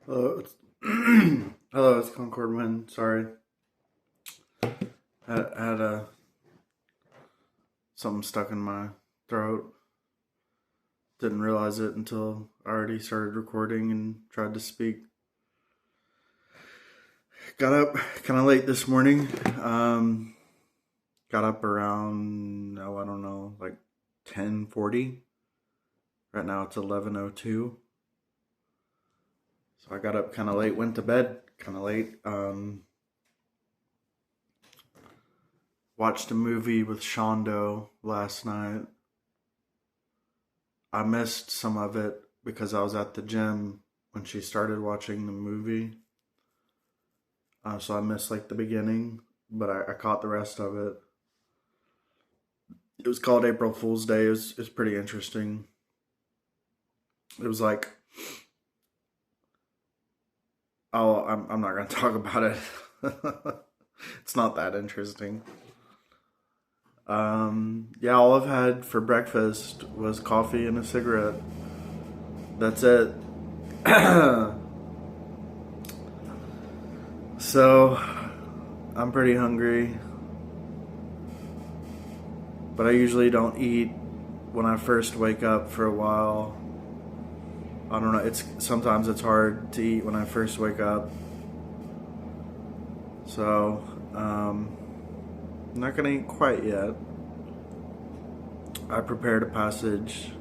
Hello, it's hello, it's Concord Wind. Sorry, I had something stuck in my throat. Didn't realize it until I already started recording and tried to speak. Got up kind of late this morning. Um, got up around I don't know, like 10:40. Right now it's 11:02. So I got up kind of late. Went to bed kind of late. Watched a movie with Shondo last night. I missed some of it because I was at the gym when she started watching the movie. So I missed like the beginning, but I caught the rest of it. It was called April Fool's Day. It was pretty interesting. It was like, oh, I'm not going to talk about it. It's not that interesting. Yeah, all I've had for breakfast was coffee and a cigarette. That's it. So, I'm pretty hungry, but I usually don't eat when I first wake up for a while. I don't know, sometimes it's hard to eat when I first wake up. So, I'm not gonna eat quite yet. I prepared a passage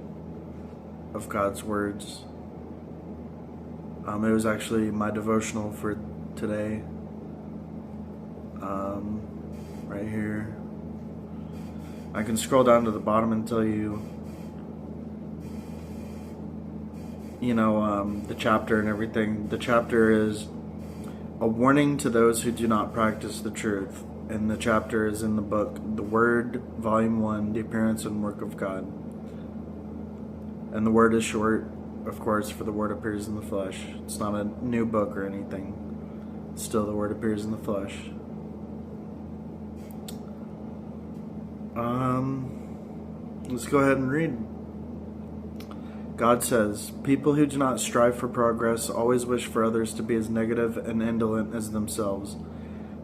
of God's words. It was actually my devotional for today. Right here. I can scroll down to the bottom and tell you, the chapter and everything. The chapter is a warning to those who do not practice the truth. And the chapter is in the book, The Word, Volume 1, The Appearance and Work of God. And the word is short, of course, for the word appears in the flesh. It's not a new book or anything. Still, the word appears in the flesh. Let's go ahead and read. God says, people who do not strive for progress always wish for others to be as negative and indolent as themselves.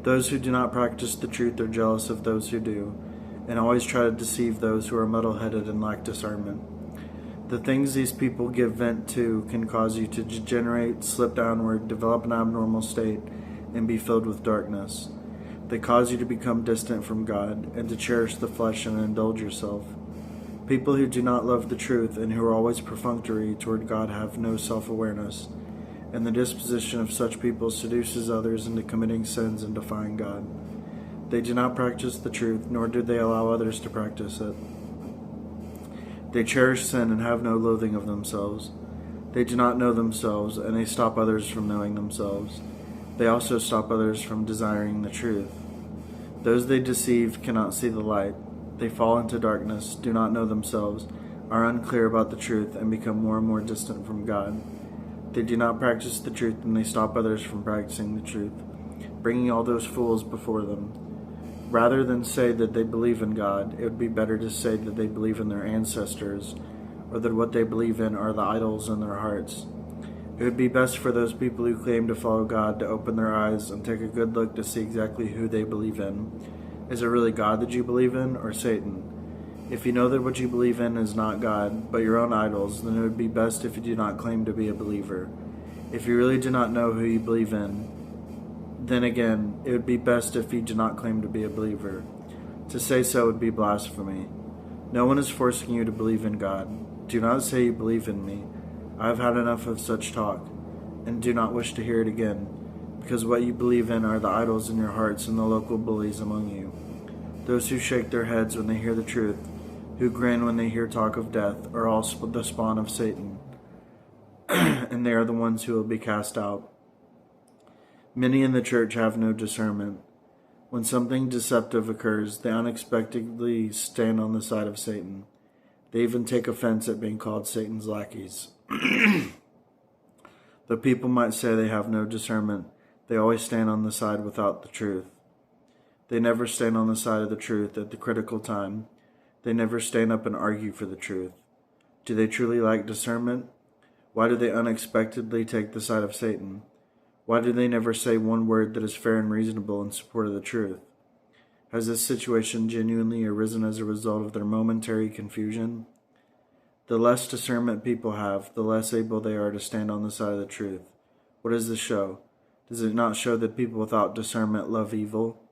Those who do not practice the truth are jealous of those who do, and always try to deceive those who are muddle-headed and lack discernment. The things these people give vent to can cause you to degenerate, slip downward, develop an abnormal state, and be filled with darkness. They cause you to become distant from God, and to cherish the flesh and indulge yourself. People who do not love the truth and who are always perfunctory toward God have no self-awareness, and the disposition of such people seduces others into committing sins and defying God. They do not practice the truth, nor do they allow others to practice it. They cherish sin and have no loathing of themselves. They do not know themselves, and they stop others from knowing themselves. They also stop others from desiring the truth. Those they deceive cannot see the light. They fall into darkness, do not know themselves, are unclear about the truth, and become more and more distant from God. They do not practice the truth, and they stop others from practicing the truth, bringing all those fools before them. Rather than say that they believe in God, it would be better to say that they believe in their ancestors, or that what they believe in are the idols in their hearts. It would be best for those people who claim to follow God to open their eyes and take a good look to see exactly who they believe in. Is it really God that you believe in, or Satan? If you know that what you believe in is not God, but your own idols, then it would be best if you do not claim to be a believer. If you really do not know who you believe in, then again, it would be best if you do not claim to be a believer. To say so would be blasphemy. No one is forcing you to believe in God. Do not say you believe in me. I have had enough of such talk, and do not wish to hear it again, because what you believe in are the idols in your hearts and the local bullies among you. Those who shake their heads when they hear the truth, who grin when they hear talk of death, are all the spawn of Satan, and they are the ones who will be cast out. Many in the church have no discernment. When something deceptive occurs, they unexpectedly stand on the side of Satan. They even take offense at being called Satan's lackeys. Though people might say they have no discernment, they always stand on the side without the truth. They never stand on the side of the truth at the critical time. They never stand up and argue for the truth. Do they truly lack discernment? Why do they unexpectedly take the side of Satan? Why do they never say one word that is fair and reasonable in support of the truth? Has this situation genuinely arisen as a result of their momentary confusion? The less discernment people have, the less able they are to stand on the side of the truth. What does this show? Does it not show that people without discernment love evil?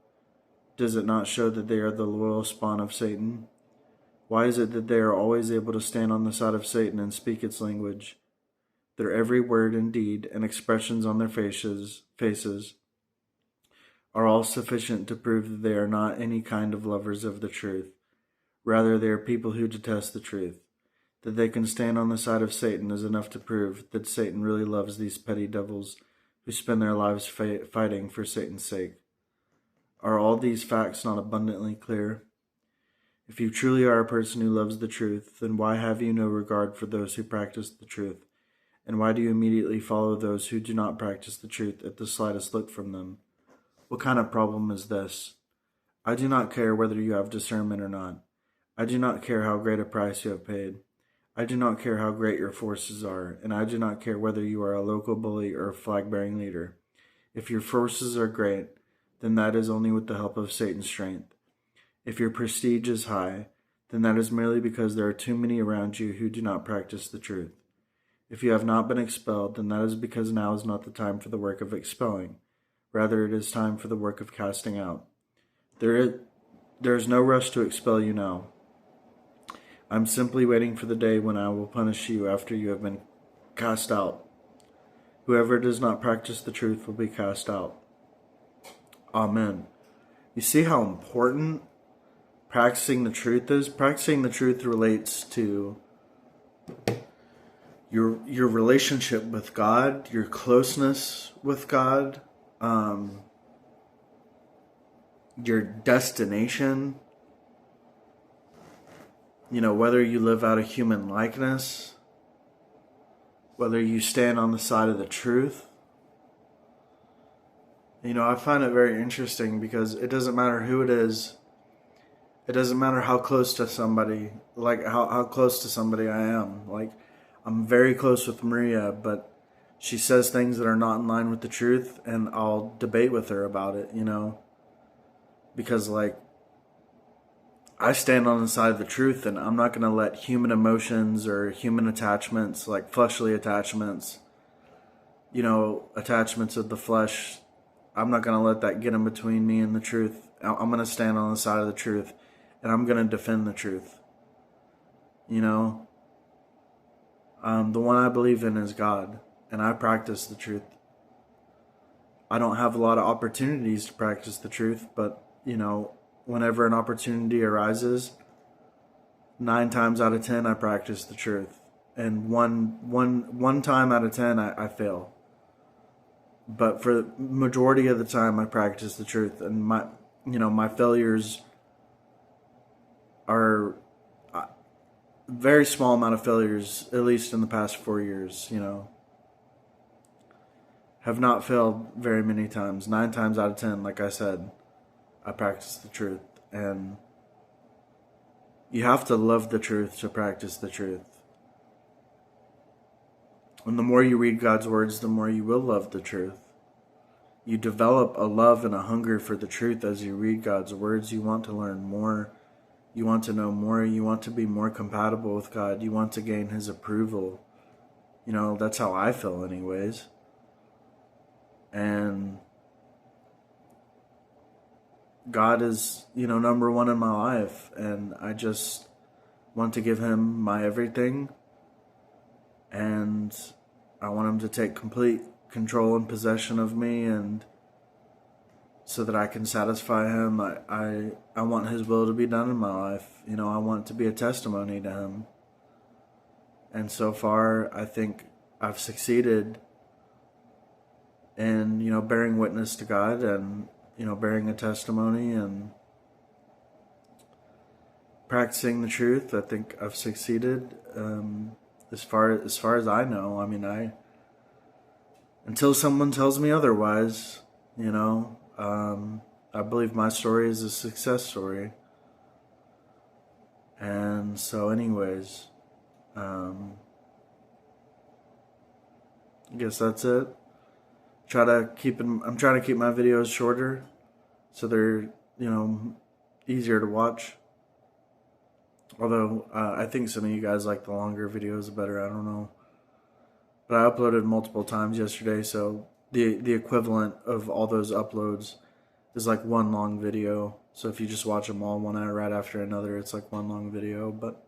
Does it not show that they are the loyal spawn of Satan? Why is it that they are always able to stand on the side of Satan and speak its language? Their every word and deed and expressions on their faces are all sufficient to prove that they are not any kind of lovers of the truth. Rather, they are people who detest the truth. That they can stand on the side of Satan is enough to prove that Satan really loves these petty devils who spend their lives fighting for Satan's sake. Are all these facts not abundantly clear? If you truly are a person who loves the truth, then why have you no regard for those who practice the truth? And why do you immediately follow those who do not practice the truth at the slightest look from them? What kind of problem is this? I do not care whether you have discernment or not. I do not care how great a price you have paid. I do not care how great your forces are, and I do not care whether you are a local bully or a flag-bearing leader. If your forces are great, then that is only with the help of Satan's strength. If your prestige is high, then that is merely because there are too many around you who do not practice the truth. If you have not been expelled, then that is because now is not the time for the work of expelling. Rather, it is time for the work of casting out. There is no rush to expel you now. I'm simply waiting for the day when I will punish you after you have been cast out. Whoever does not practice the truth will be cast out. Amen. You see how important practicing the truth is? Practicing the truth relates to your relationship with God, your closeness with God, your destination. You know, whether you live out a human likeness, whether you stand on the side of the truth. You know, I find it very interesting because it doesn't matter who it is. It doesn't matter how close to somebody, like how close to somebody I am. Like, I'm very close with Maria, but she says things that are not in line with the truth, and I'll debate with her about it, you know. Because, like, I stand on the side of the truth, and I'm not going to let human emotions or human attachments, like fleshly attachments, you know, attachments of the flesh, I'm not going to let that get in between me and the truth. I'm going to stand on the side of the truth, and I'm going to defend the truth. You know, the one I believe in is God, and I practice the truth. I don't have a lot of opportunities to practice the truth, but, you know, whenever an opportunity arises, 9 times out of 10, I practice the truth. And one time out of 10, I fail. But for the majority of the time, I practice the truth. And my failures are a very small amount of failures, at least in the past 4 years, you know. Have not failed very many times. 9 times out of 10, like I said, I practice the truth. And you have to love the truth to practice the truth. And the more you read God's words, the more you will love the truth. You develop a love and a hunger for the truth as you read God's words. You want to learn more. You want to know more. You want to be more compatible with God. You want to gain His approval. You know, that's how I feel anyways. And God is, you know, number one in my life, and I just want to give Him my everything, and I want Him to take complete control and possession of me, and so that I can satisfy Him. I want His will to be done in my life. You know, I want to be a testimony to Him, and so far I think I've succeeded in, you know, bearing witness to God and, you know, bearing a testimony and practicing the truth. I think I've succeeded as far as I know. I mean, until someone tells me otherwise, you know, I believe my story is a success story. And so anyways, I guess that's it. I'm trying to keep my videos shorter, so they're, easier to watch. Although I think some of you guys like the longer videos better. I don't know. But I uploaded multiple times yesterday, so the equivalent of all those uploads is like one long video. So if you just watch them all one right after another, it's like one long video. But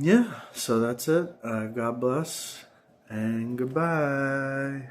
yeah, so that's it. God bless and goodbye.